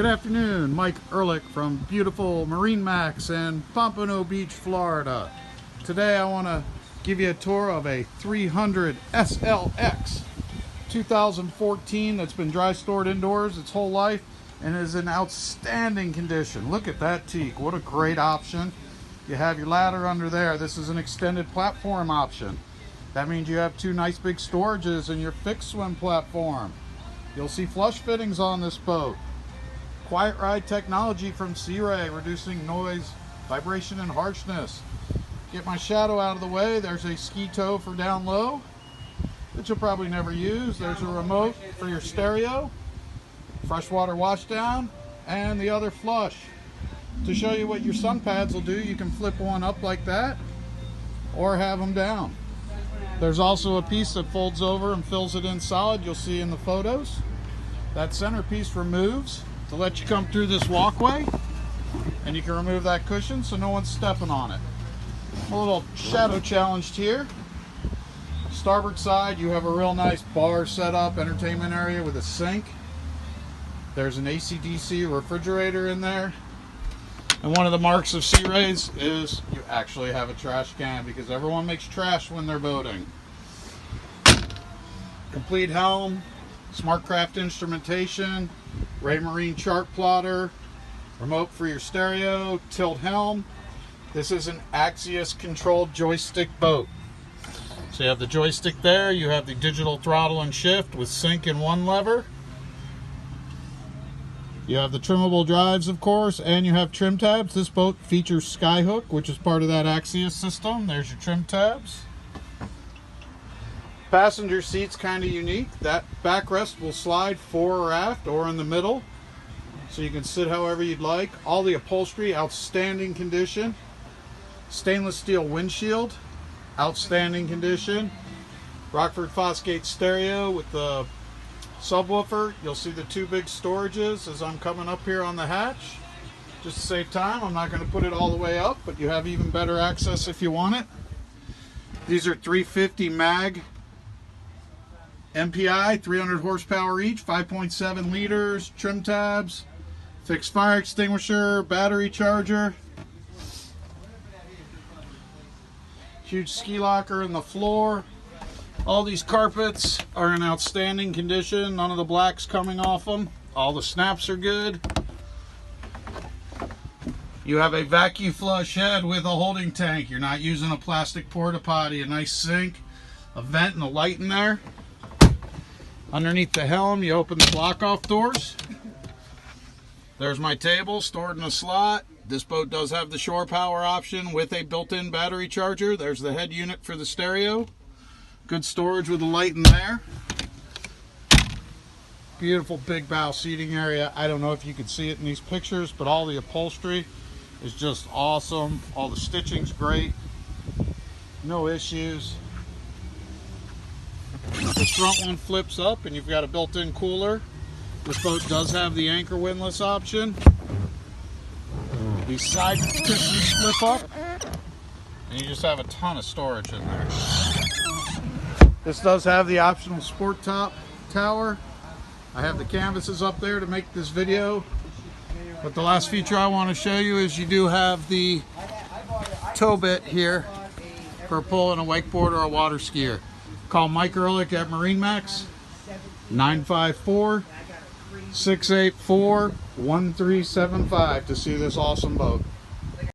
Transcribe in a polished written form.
Good afternoon, Mike Ehrlich from beautiful MarineMax in Pompano Beach, Florida. Today I want to give you a tour of a 300 SLX 2014 that's been dry stored indoors its whole life and is in outstanding condition. Look at that teak, what a great option. You have your ladder under there. This is an extended platform option. That means you have two nice big storages in your fixed swim platform. You'll see flush fittings on this boat. Quiet ride technology from Sea Ray, reducing noise, vibration, and harshness. Get my shadow out of the way. There's a ski tow for down low that you'll probably never use. There's a remote for your stereo, freshwater washdown, and the other flush. To show you what your sun pads will do, you can flip one up like that or have them down. There's also a piece that folds over and fills it in solid. You'll see in the photos. That centerpiece removes to let you come through this walkway, and you can remove that cushion so no one's stepping on it. A little shadow challenged here. Starboard side, you have a real nice bar set up, entertainment area with a sink. There's an AC/DC refrigerator in there. And one of the marks of Sea Rays is you actually have a trash can, because everyone makes trash when they're boating. Complete helm, SmartCraft instrumentation, Raymarine chart plotter, remote for your stereo, tilt helm. This is an Axius controlled joystick boat. So you have the joystick there, you have the digital throttle and shift with sync in one lever. You have the trimmable drives, of course, and you have trim tabs. This boat features Skyhook, which is part of that Axius system. There's your trim tabs. Passenger seat's kind of unique. That backrest will slide fore or aft or in the middle, so you can sit however you'd like. All the upholstery, outstanding condition. Stainless steel windshield, outstanding condition. Rockford Fosgate stereo with the subwoofer. You'll see the two big storages as I'm coming up here on the hatch. Just to save time, I'm not going to put it all the way up, but you have even better access if you want it. These are 350 mag MPI, 300 horsepower each, 5.7 liters, trim tabs, fixed fire extinguisher, battery charger, huge ski locker in the floor. All these carpets are in outstanding condition. None of the black's coming off them. All the snaps are good. You have a vacuum flush head with a holding tank. You're not using a plastic porta potty. A nice sink, a vent, and a light in there. Underneath the helm, you open the block-off doors. There's my table stored in a slot. This boat does have the shore power option with a built-in battery charger. There's the head unit for the stereo. Good storage with a light in there. Beautiful big bow seating area. I don't know if you can see it in these pictures, but all the upholstery is just awesome. All the stitching's great. No issues. The front one flips up and you've got a built-in cooler. This boat does have the anchor windlass option. These side cushions flip up and you just have a ton of storage in there. This does have the optional sport top tower. I have the canvases up there to make this video. But the last feature I want to show you is you do have the tow bit here for pulling a wakeboard or a water skier. Call Mike Ehrlich at MarineMax, 954-684-1375 to see this awesome boat.